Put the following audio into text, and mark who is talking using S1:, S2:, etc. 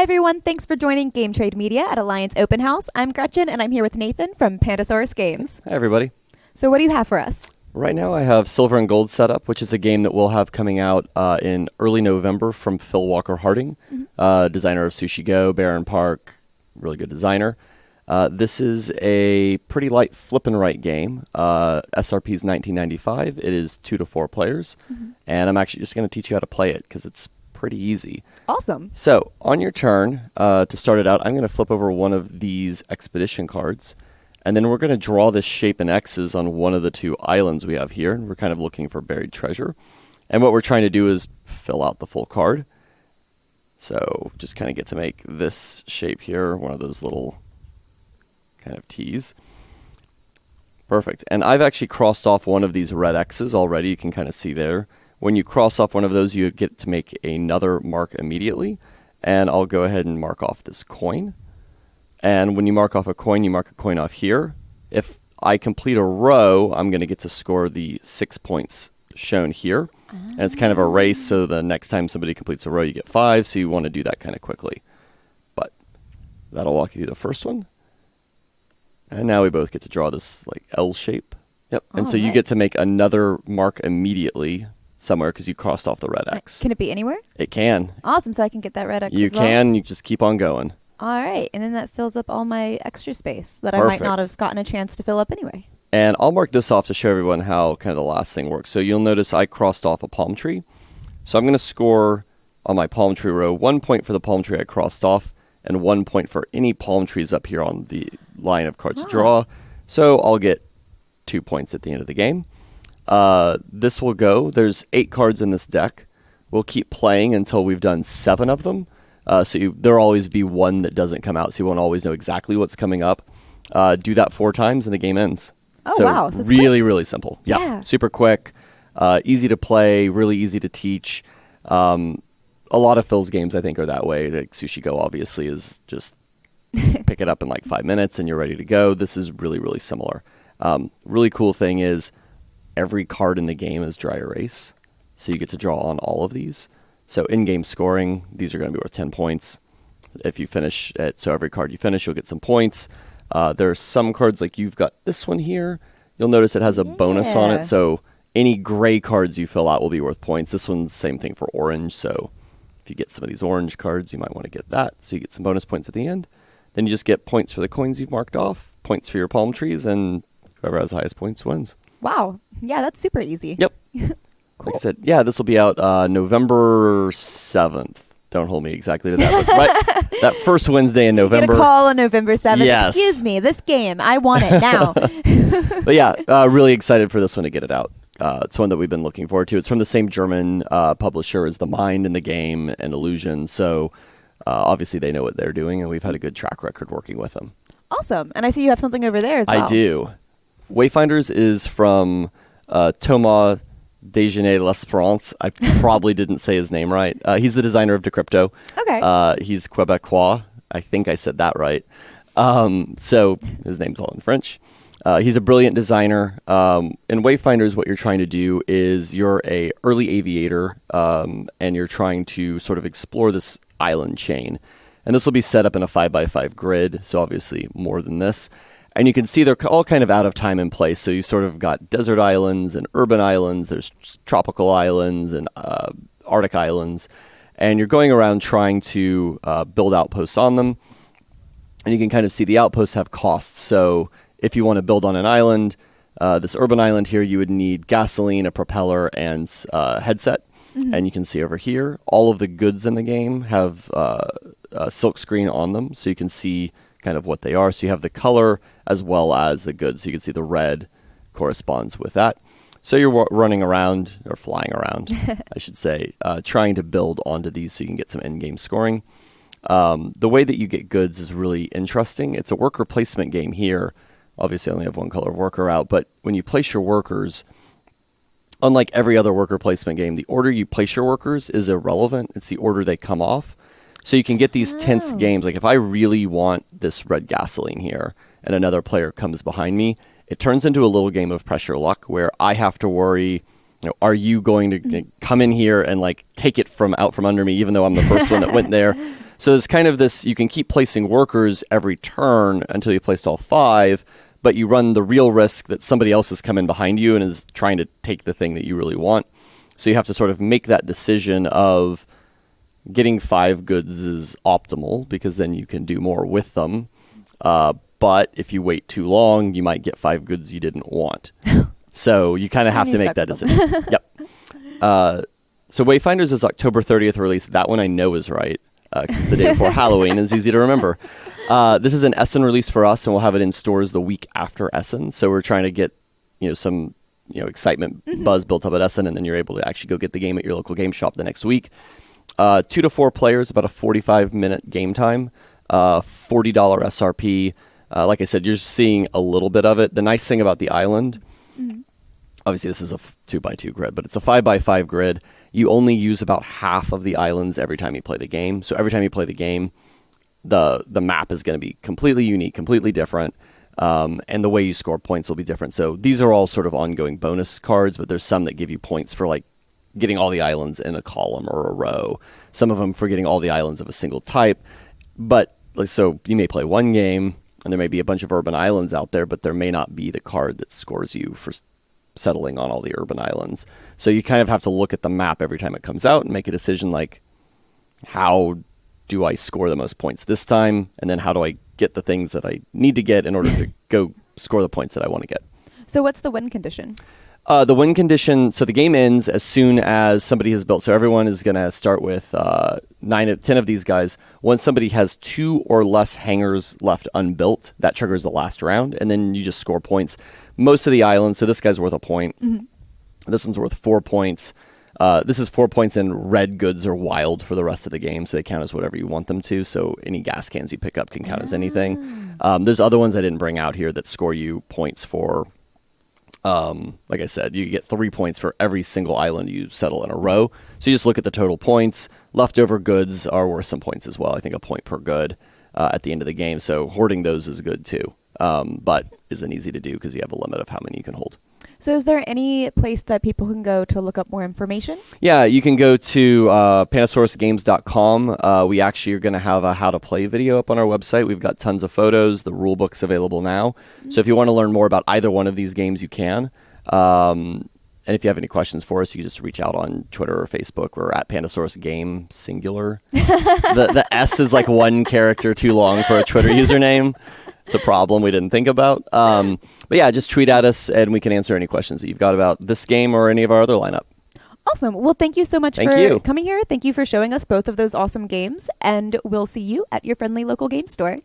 S1: everyone. Thanks for joining Game Trade Media at Alliance Open House. I'm Gretchen, and I'm here with Nathan from Pandasaurus Games.
S2: Hi, everybody.
S1: So what do you have for us?
S2: Right now I have Silver and Gold set up, which is a game that we'll have coming out in early November from Phil Walker Harding, designer of Sushi Go, Barren Park, really good designer. This is a pretty light flip and write game. SRP is $19.95. It is 2 to 4 players, and I'm actually just going to teach you how to play it because it's pretty easy.
S1: Awesome.
S2: So on your turn, to start it out, I'm going to flip over one of these expedition cards. And then we're going to draw this shape in X's on one of the 2 islands we have here. And we're kind of looking for buried treasure. And what we're trying to do is fill out the full card. So just kind of get to make this shape here, one of those little kind of T's. Perfect. And I've actually crossed off one of these red X's already. You can kind of see there. When you cross off one of those, you get to make another mark immediately. And I'll go ahead and mark off this coin. And when you mark off a coin, you mark a coin off here. If I complete a row, I'm going to get to score the 6 points shown here. And it's kind of a race, so the next time somebody completes a row, you get 5, so you want to do that kind of quickly. But that'll walk you through the first one. And now we both get to draw this like L shape. Yep. And so you get to make another mark immediately somewhere because you crossed off the red X.
S1: Can it be anywhere?
S2: It can.
S1: Awesome, so I can get that red X
S2: You
S1: as well?
S2: can. You just keep on going.
S1: All right, and then that fills up all my extra space that I might not have gotten a chance to fill up anyway.
S2: And I'll mark this off to show everyone how kind of the last thing works. So you'll notice I crossed off a palm tree. So I'm going to score on my palm tree row 1 point for the palm tree I crossed off and 1 point for any palm trees up here on the line of cards to draw. So I'll get 2 points at the end of the game. This will go. There's 8 cards in this deck. We'll keep playing until we've done 7 of them. So there'll always be one that doesn't come out, so you won't always know exactly what's coming up. Do that 4 times, and the game ends.
S1: Oh, wow. So it's
S2: really,
S1: quick.
S2: really simple. Yeah. Super quick, easy to play, really easy to teach. A lot of Phil's games, I think, are that way. Like Sushi Go, obviously, is just pick it up in like 5 minutes, and you're ready to go. This is really, really similar. Really cool thing is every card in the game is dry erase, so you get to draw on all of these. So in-game scoring, these are going to be worth 10 points. If you finish it, so every card you finish, you'll get some points. There are some cards, like you've got this one here. You'll notice it has a bonus on it. So any gray cards you fill out will be worth points. This one's same thing for orange. So if you get some of these orange cards, you might want to get that. So you get some bonus points at the end. Then you just get points for the coins you've marked off, points for your palm trees, and whoever has the highest points wins.
S1: Wow. Yeah, that's super easy.
S2: Yep.
S1: Cool.
S2: Like I said, yeah, this will be out November 7th. Don't hold me exactly to that. But right, that first Wednesday in November.
S1: Get a call on November 7th.
S2: Yes.
S1: Excuse me, this game, I want it now.
S2: But yeah, really excited for this one to get it out. It's one that we've been looking forward to. It's from the same German publisher as The Mind in the game and Illusion. So obviously they know what they're doing, and we've had a good track record working with them.
S1: Awesome. And I see you have something over there as well.
S2: I do. Wayfinders is from Thomas Déjeuner L'Esperance. I probably didn't say his name right. He's the designer of Decrypto.
S1: Okay.
S2: He's Quebecois. I think I said that right. So his name's all in French. He's a brilliant designer. In Wayfinders, what you're trying to do is you're a early aviator, and you're trying to sort of explore this island chain. And this will be set up in a 5x5 grid, so obviously more than this. And you can see they're all kind of out of time and place. So you sort of got desert islands and urban islands. There's tropical islands and Arctic islands. And you're going around trying to build outposts on them. And you can kind of see the outposts have costs. So if you want to build on an island, this urban island here, you would need gasoline, a propeller, and a headset. And you can see over here, all of the goods in the game have a silk screen on them. So you can see kind of what they are. So you have the color as well as the goods. So you can see the red corresponds with that. So you're running around, or flying around, I should say, trying to build onto these so you can get some in-game scoring. The way that you get goods is really interesting. It's a worker placement game here. Obviously, I only have one color of worker out, but when you place your workers, unlike every other worker placement game, the order you place your workers is irrelevant. It's the order they come off. So you can get these tense games. Like if I really want this red gasoline here and another player comes behind me, it turns into a little game of pressure luck where I have to worry, are you going to come in here and like take it out from under me, even though I'm the first one that went there? So there's kind of this, you can keep placing workers every turn until you placed all 5, but you run the real risk that somebody else has come in behind you and is trying to take the thing that you really want. So you have to sort of make that decision of getting 5 goods is optimal because then you can do more with them. But if you wait too long, you might get 5 goods you didn't want. So you kind of have to make that decision. Yep. So Wayfinders is October 30th release. That one I know is right because it's the day before Halloween. It's easy to remember. This is an Essen release for us, and we'll have it in stores the week after Essen. So we're trying to get some excitement buzz built up at Essen, and then you're able to actually go get the game at your local game shop the next week. 2 to 4 players, about a 45-minute game time, $40 SRP. Like I said, you're seeing a little bit of it. The nice thing about the island, obviously this is a 2x2 grid, but it's a 5x5 grid. You only use about half of the islands every time you play the game. So every time you play the game, the map is going to be completely unique, completely different. And the way you score points will be different. So these are all sort of ongoing bonus cards, but there's some that give you points for like getting all the islands in a column or a row. Some of them for getting all the islands of a single type. But so you may play one game and there may be a bunch of urban islands out there, but there may not be the card that scores you for settling on all the urban islands. So you kind of have to look at the map every time it comes out and make a decision like, how do I score the most points this time? And then how do I get the things that I need to get in order to go score the points that I want to get?
S1: So what's the win condition?
S2: The win condition, so the game ends as soon as somebody has built. So everyone is going to start with 10 of these guys. Once somebody has 2 or less hangars left unbuilt, that triggers the last round, and then you just score points. Most of the islands, so this guy's worth a point. This one's worth 4 points. This is 4 points, and red goods are wild for the rest of the game, so they count as whatever you want them to. So any gas cans you pick up can count as anything. There's other ones I didn't bring out here that score you points for. Like I said, you get 3 points for every single island you settle in a row. So you just look at the total points. Leftover goods are worth some points as well. I think a point per good at the end of the game. So hoarding those is good too, but isn't easy to do because you have a limit of how many you can hold.
S1: So is there any place that people can go to look up more information?
S2: Yeah, you can go to pandasaurusgames.com. We actually are going to have a how to play video up on our website. We've got tons of photos. The rule book's available now. So if you want to learn more about either one of these games, you can. And if you have any questions for us, you can just reach out on Twitter or Facebook. We're at Pandasaurus Game, singular. The S is like one character too long for a Twitter username. It's a problem we didn't think about. But yeah, just tweet at us and we can answer any questions that you've got about this game or any of our other lineup.
S1: Awesome. Well, thank you so much for coming here. Thank you for showing us both of those awesome games. And we'll see you at your friendly local game store.